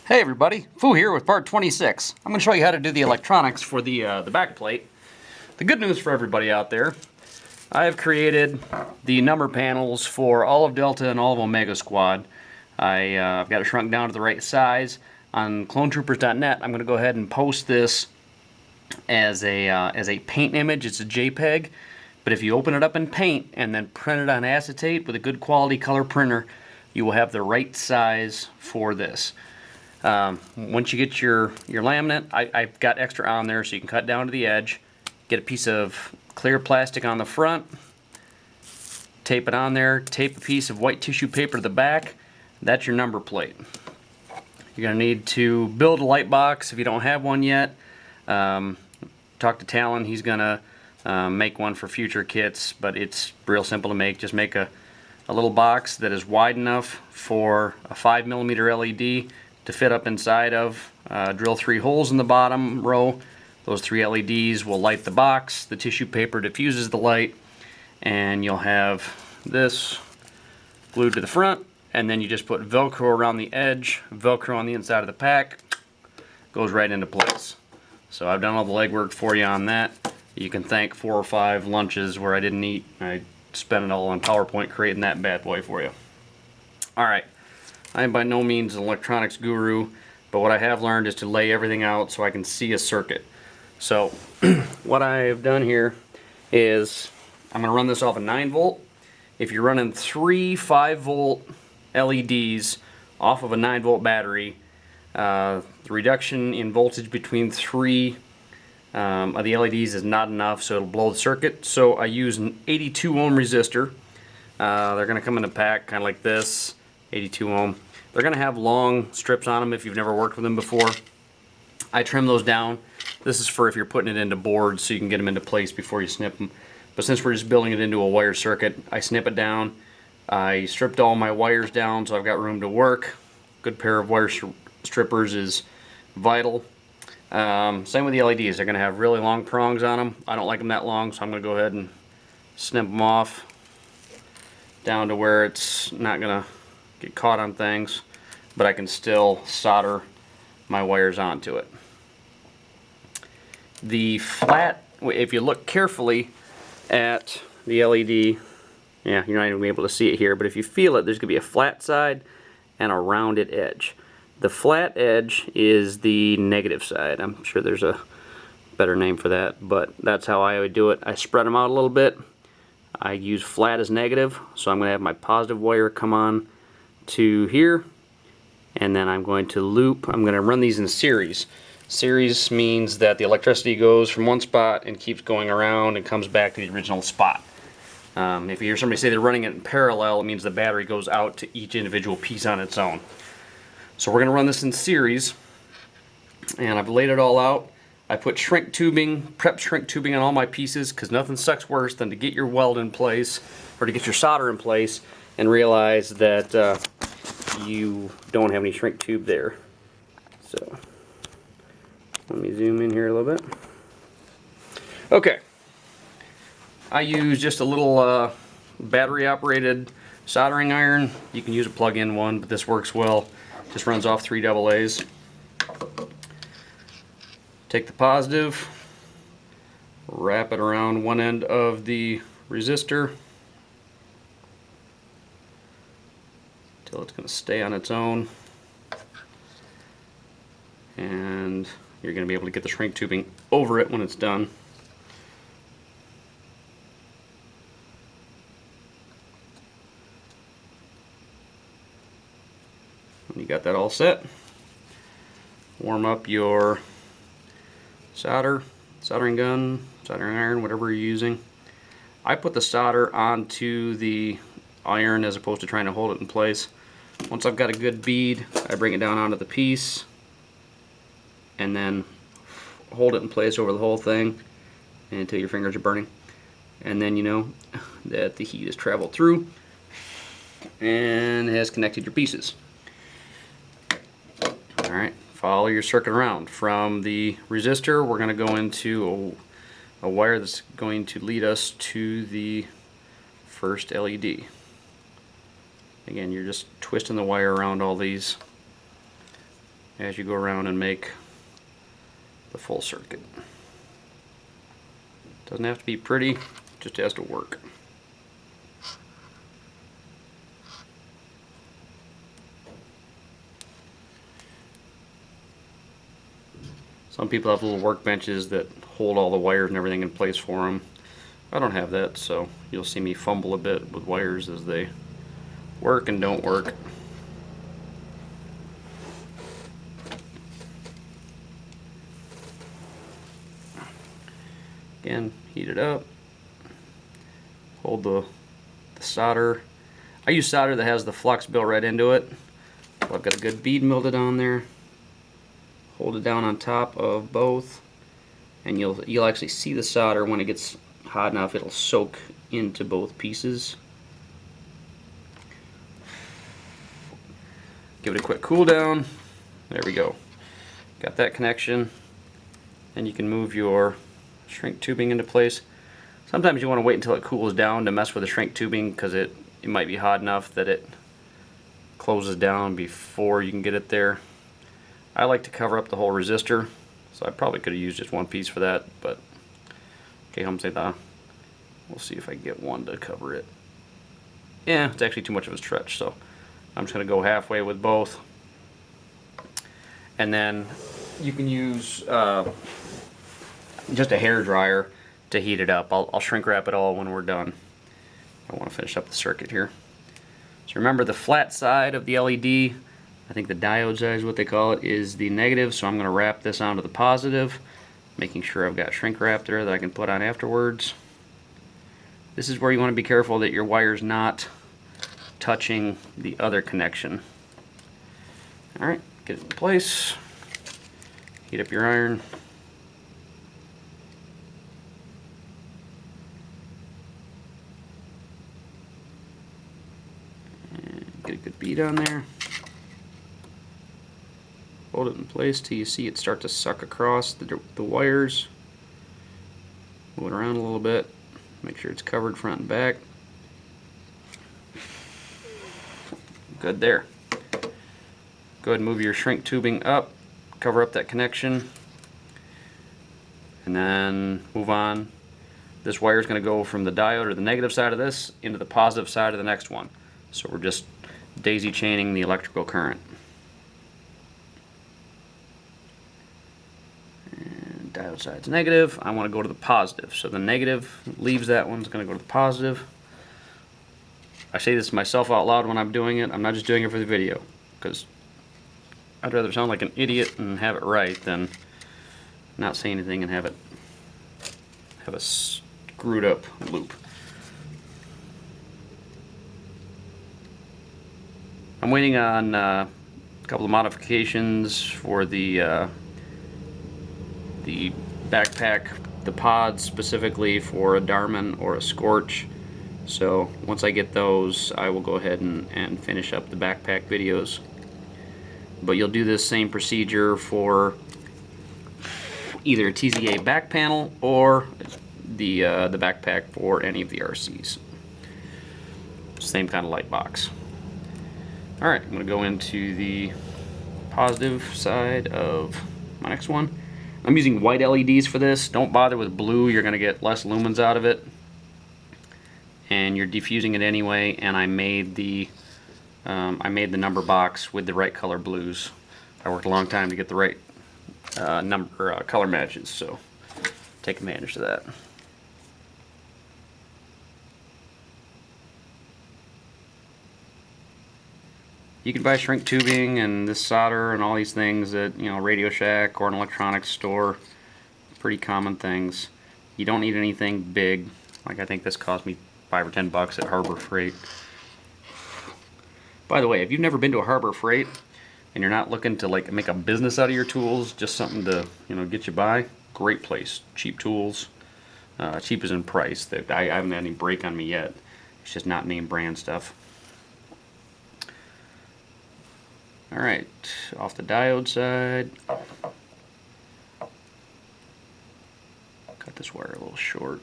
Hey everybody, Fu here with part 26. I'm going to show you how to do the electronics for the back plate. The good news for everybody out there, I have created the number panels for all of Delta and all of Omega Squad. I've got it shrunk down to the right size. On clonetroopers.net, I'm going to go ahead and post this as a paint image. It's a JPEG, but if you open it up in paint and then print it on acetate with a good quality color printer, you will have the right size for this. Once you get your laminate, I've got extra on there so you can cut down to the edge, get a piece of clear plastic on the front, tape it on there, tape a piece of white tissue paper to the back. That's your number plate. You're going to need to build a light box if you don't have one yet. Talk to Talon, he's going to make one for future kits, but it's real simple to make. Just make a little box that is wide enough for a 5mm LED to fit up inside of. Drill 3 holes in the bottom row. Those 3 LEDs will light the box. The tissue paper diffuses the light, and you'll have this glued to the front, and then you just put Velcro around the edge, Velcro on the inside of the pack, goes right into place. So I've done all the legwork for you on that. You can thank 4 or 5 lunches where I didn't eat. I spent it all on PowerPoint creating that bad boy for you. Alright. I am by no means an electronics guru, but what I have learned is to lay everything out so I can see a circuit. So what I've done here is I'm going to run this off a 9V. If you're running 3 5V LEDs off of a 9V battery, the reduction in voltage between 3 of the LEDs is not enough, so it'll blow the circuit. So I use an 82 ohm resistor. They're going to come in a pack kind of like this. 82 ohm. They're going to have long strips on them if you've never worked with them before. I trim those down. This is for if you're putting it into boards so you can get them into place before you snip them. But since we're just building it into a wire circuit, I snip it down. I stripped all my wires down so I've got room to work. Good pair of wire strippers is vital. Same with the LEDs. They're going to have really long prongs on them. I don't like them that long, so I'm going to go ahead and snip them off down to where it's not going to get caught on things, but I can still solder my wires onto it. The flat, if you look carefully at the LED, yeah, you're not even going to be able to see it here, but if you feel it, there's going to be a flat side and a rounded edge. The flat edge is the negative side. I'm sure there's a better name for that, but that's how I would do it. I spread them out a little bit. I use flat as negative, so I'm going to have my positive wire come on to here, and then I'm going to loop. I'm going to run these in series. Series means that the electricity goes from one spot and keeps going around and comes back to the original spot. If you hear somebody say they're running it in parallel, it means the battery goes out to each individual piece on its own. So we're going to run this in series, and I've laid it all out. I put shrink tubing, prep shrink tubing on all my pieces, because nothing sucks worse than to get your weld in place or to get your solder in place and realize that you don't have any shrink tube there. So let me zoom in here a little bit. Okay, I use just a little battery operated soldering iron. You can use a plug-in one, but this works well. Just runs off 3 AA's. Take the positive, wrap it around one end of the resistor until it's going to stay on its own, and you're going to be able to get the shrink tubing over it when it's done. When you got that all set, warm up your soldering gun, soldering iron, whatever you're using. I put the solder onto the iron as opposed to trying to hold it in place. Once I've got a good bead, I bring it down onto the piece and then hold it in place over the whole thing until your fingers are burning. And then you know that the heat has traveled through and has connected your pieces. Alright, follow your circuit around. From the resistor, we're going to go into a wire that's going to lead us to the first LED. Again, you're just twisting the wire around all these as you go around and make the full circuit. Doesn't have to be pretty, just has to work. Some people have little workbenches that hold all the wires and everything in place for them. I don't have that, so you'll see me fumble a bit with wires as they work and don't work. Again, heat it up. Hold the solder. I use solder that has the flux built right into it. So I've got a good bead melted on there. Hold it down on top of both, and you'll actually see the solder when it gets hot enough. It'll soak into both pieces. Give it a quick cool down. There we go. Got that connection, and you can move your shrink tubing into place. Sometimes you want to wait until it cools down to mess with the shrink tubing, because it might be hot enough that it closes down before you can get it there. I like to cover up the whole resistor, so I probably could have used just one piece for that, but okay, we'll see if I can get one to cover it. Yeah, it's actually too much of a stretch, so I'm just going to go halfway with both. And then you can use just a hair dryer to heat it up. I'll shrink wrap it all when we're done. I want to finish up the circuit here. So remember, the flat side of the LED, I think the diode side is what they call it, is the negative, so I'm going to wrap this onto the positive, making sure I've got shrink wrap there that I can put on afterwards. This is where you want to be careful that your wire's not touching the other connection. Alright, get it in place. Heat up your iron. And get a good bead on there. Hold it in place till you see it start to suck across the wires. Move it around a little bit. Make sure it's covered front and back. Good there. Go ahead and move your shrink tubing up. Cover up that connection. And then move on. This wire is going to go from the diode, or the negative side of this, into the positive side of the next one. So we're just daisy chaining the electrical current. Diode side's negative. I want to go to the positive. So the negative leaves that one. It's going to go to the positive. I say this to myself out loud when I'm doing it. I'm not just doing it for the video, because I'd rather sound like an idiot and have it right than not say anything and have a screwed up loop. I'm waiting on a couple of modifications for the backpack, the pods specifically for a Darman or a Scorch. So once I get those, I will go ahead and finish up the backpack videos. But you'll do this same procedure for either a TZA back panel or the backpack for any of the RCs. Same kind of light box. Alright, I'm going to go into the positive side of my next one. I'm using white LEDs for this. Don't bother with blue, you're going to get less lumens out of it. And you're diffusing it anyway, and I made the number box with the right color blues. I worked a long time to get the right color matches, so take advantage of that. You can buy shrink tubing and this solder and all these things at, you know, Radio Shack or an electronics store. Pretty common things. You don't need anything big. Like, I think this cost me $5 or $10 at Harbor Freight. By the way, if you've never been to a Harbor Freight and you're not looking to like make a business out of your tools, just something to, you know, get you by, great place. Cheap tools. Cheap as in price. I haven't had any break on me yet. It's just not name brand stuff. Alright, off the diode side. Cut this wire a little short.